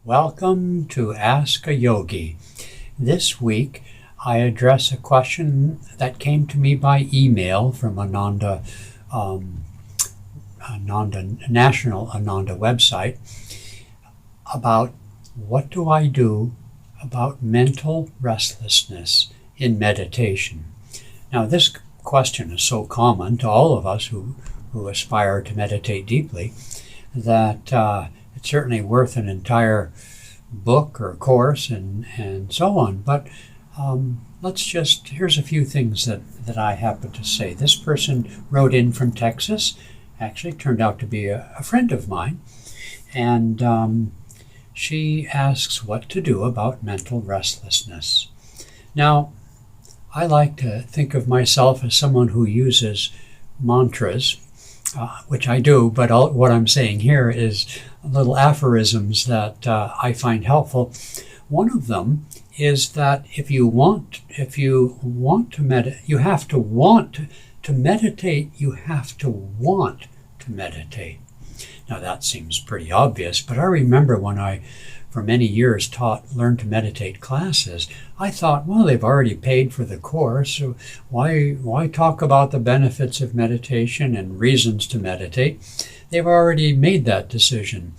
Welcome to Ask a Yogi. This week I address a question that came to me by email from National Ananda website about what do I do about mental restlessness in meditation. Now this question is so common to all of us who aspire to meditate deeply that it's certainly worth an entire book or course and so on. But here's a few things that I happen to say. This person wrote in from Texas, actually turned out to be a friend of mine, and she asks what to do about mental restlessness. Now, I like to think of myself as someone who uses mantras, which I do, but what I'm saying here is little aphorisms that I find helpful. One of them is that if you want to meditate, you have to want to meditate. You have to want to meditate. Now that seems pretty obvious, but I remember when I, for many years, learned to meditate classes, I thought, well, they've already paid for the course, so why talk about the benefits of meditation and reasons to meditate? They've already made that decision.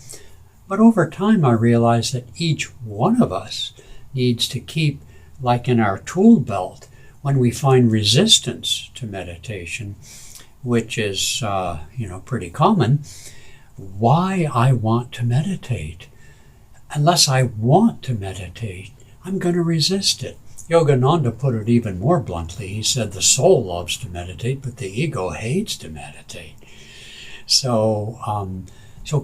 But over time, I realized that each one of us needs to keep, like in our tool belt, when we find resistance to meditation, which is, pretty common, why I want to meditate. Unless I want to meditate, I'm going to resist it. Yogananda put it even more bluntly. He said the soul loves to meditate, but the ego hates to meditate. So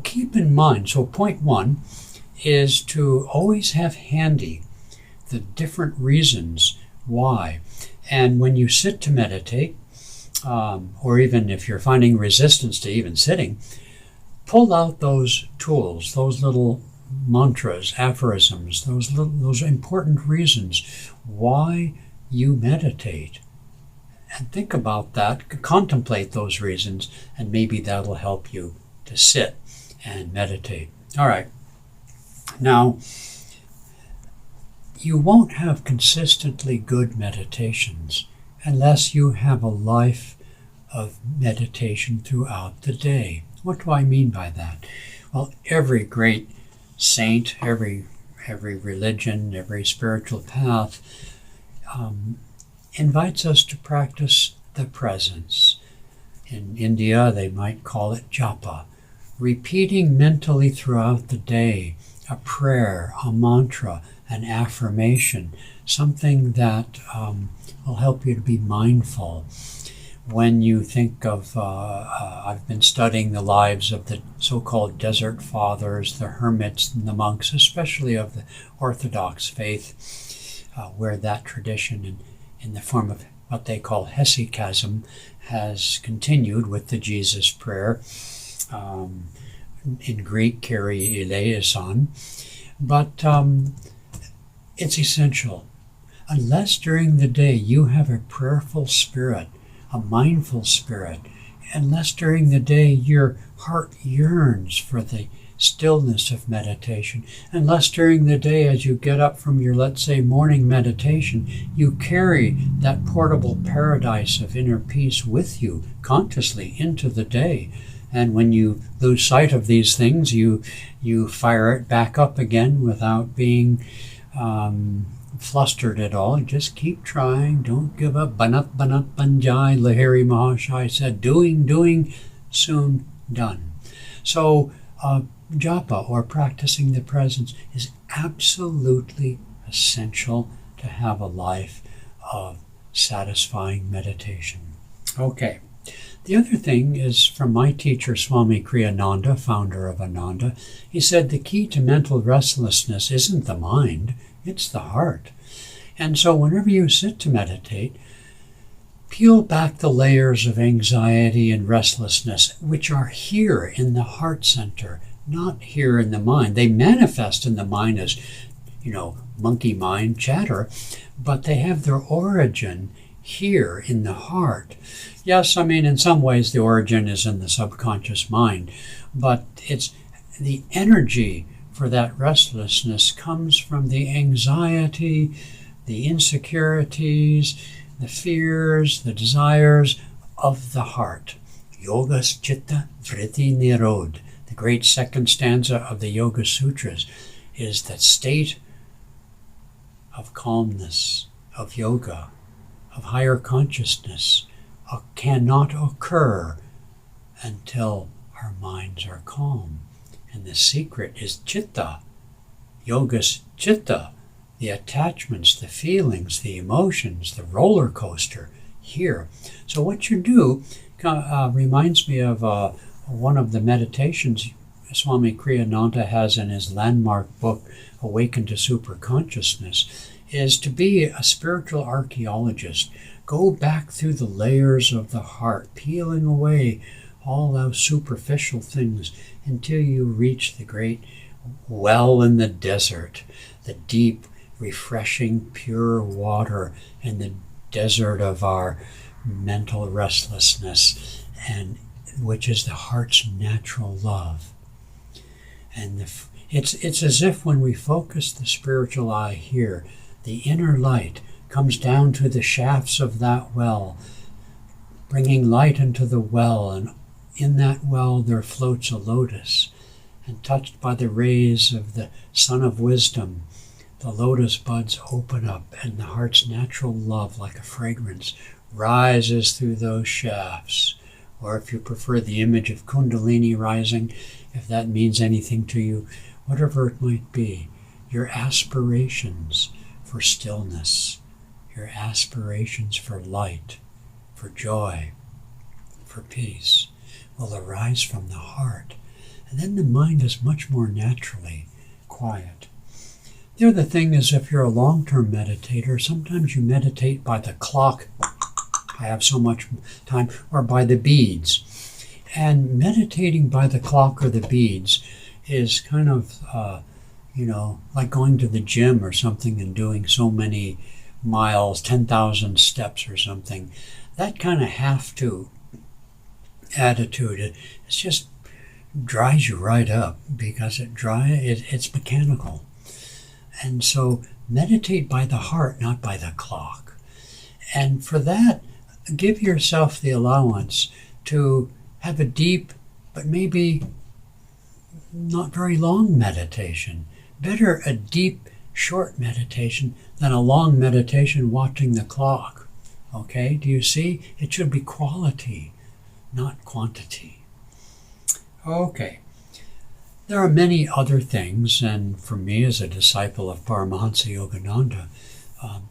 keep in mind, so point one is to always have handy the different reasons why. And when you sit to meditate, or even if you're finding resistance to even sitting, pull out those tools, those little mantras, aphorisms, those important reasons why you meditate. And think about that, contemplate those reasons, and maybe that'll help you to sit and meditate. All right. Now, you won't have consistently good meditations unless you have a life of meditation throughout the day. What do I mean by that? Well, every great saint, every religion, every spiritual path invites us to practice the presence. In India, they might call it japa, repeating mentally throughout the day a prayer, a mantra, an affirmation, something that will help you to be mindful. When you think of, I've been studying the lives of the so-called desert fathers, the hermits and the monks, especially of the Orthodox faith, where that tradition in the form of what they call hesychasm has continued with the Jesus prayer, in Greek, Kyrie eleison. But it's essential. Unless during the day you have a prayerful spirit, a mindful spirit, unless during the day your heart yearns for the stillness of meditation, unless during the day as you get up from your, let's say, morning meditation, you carry that portable paradise of inner peace with you consciously into the day. And when you lose sight of these things, you fire it back up again without being flustered at all. Just keep trying. Don't give up. Banat banat banjai, Lahiri Mahashai said, doing, soon done. So japa, or practicing the presence, is absolutely essential to have a life of satisfying meditation. Okay. The other thing is from my teacher, Swami Kriyananda, founder of Ananda. He said the key to mental restlessness isn't the mind, it's the heart. And so whenever you sit to meditate, peel back the layers of anxiety and restlessness, which are here in the heart center, not here in the mind. They manifest in the mind as, monkey mind chatter, but they have their origin here in the heart. Yes, in some ways the origin is in the subconscious mind, but it's the energy for that restlessness comes from the anxiety, the insecurities, the fears, the desires of the heart. Yogas Chitta Vritti Nirod, the great second stanza of the Yoga Sutras, is that state of calmness, of yoga, of higher consciousness, cannot occur until our minds are calm. And the secret is chitta, yoga's chitta, the attachments, the feelings, the emotions, the roller coaster here. So what you do reminds me of one of the meditations Swami Kriyananda has in his landmark book, Awaken to Superconsciousness, is to be a spiritual archaeologist. Go back through the layers of the heart, peeling away all those superficial things until you reach the great well in the desert, the deep, refreshing, pure water in the desert of our mental restlessness, and which is the heart's natural love. And it's as if when we focus the spiritual eye here, the inner light comes down to the shafts of that well, bringing light into the well, and in that well there floats a lotus, and touched by the rays of the sun of wisdom, the lotus buds open up, and the heart's natural love, like a fragrance, rises through those shafts. Or if you prefer the image of Kundalini rising, if that means anything to you, whatever it might be, your aspirations for stillness, your aspirations for light, for joy, for peace, will arise from the heart. And then the mind is much more naturally quiet. The other thing is, if you're a long-term meditator, sometimes you meditate by the clock, I have so much time, or by the beads. And meditating by the clock or the beads is kind of, like going to the gym or something and doing so many miles, 10,000 steps or something. That kind of have-to attitude, it just dries you right up, because it's mechanical. And so meditate by the heart, not by the clock. And for that, give yourself the allowance to have a deep, but maybe not very long meditation. Better a deep, short meditation than a long meditation watching the clock. Okay, do you see? It should be quality, not quantity. Okay, there are many other things, and for me as a disciple of Paramahansa Yogananda,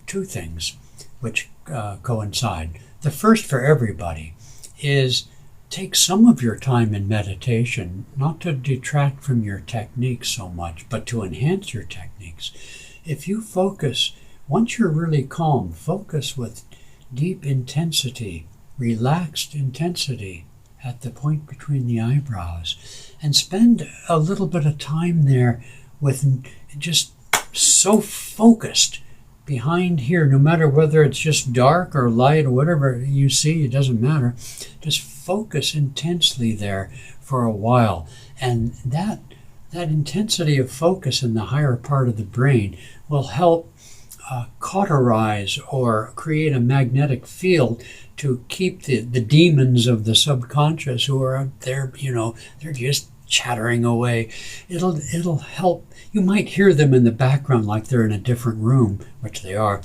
two things which coincide. The first for everybody is take some of your time in meditation, not to detract from your techniques so much, but to enhance your techniques. If you focus, once you're really calm, focus with deep intensity, relaxed intensity at the point between the eyebrows, and spend a little bit of time there with just so focused behind here, no matter whether it's just dark or light or whatever you see, it doesn't matter. Just focus intensely there for a while. And that intensity of focus in the higher part of the brain will help cauterize or create a magnetic field to keep the demons of the subconscious who are up there, they're just chattering away. It'll help. You might hear them in the background like they're in a different room, which they are.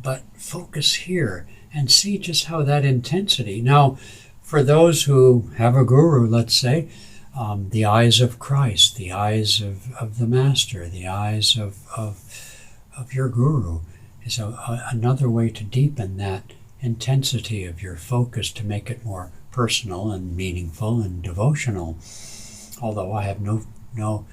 But focus here and see just how that intensity. Now, for those who have a guru, let's say, the eyes of Christ, the eyes of the Master, the eyes of your guru is another way to deepen that intensity of your focus, to make it more personal and meaningful and devotional. Although I have no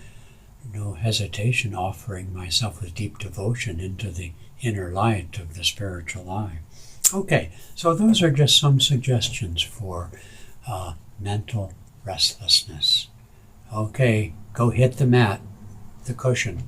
hesitation offering myself with deep devotion into the inner light of the spiritual eye. Okay, so those are just some suggestions for mental restlessness. Okay, go hit the mat, the cushion.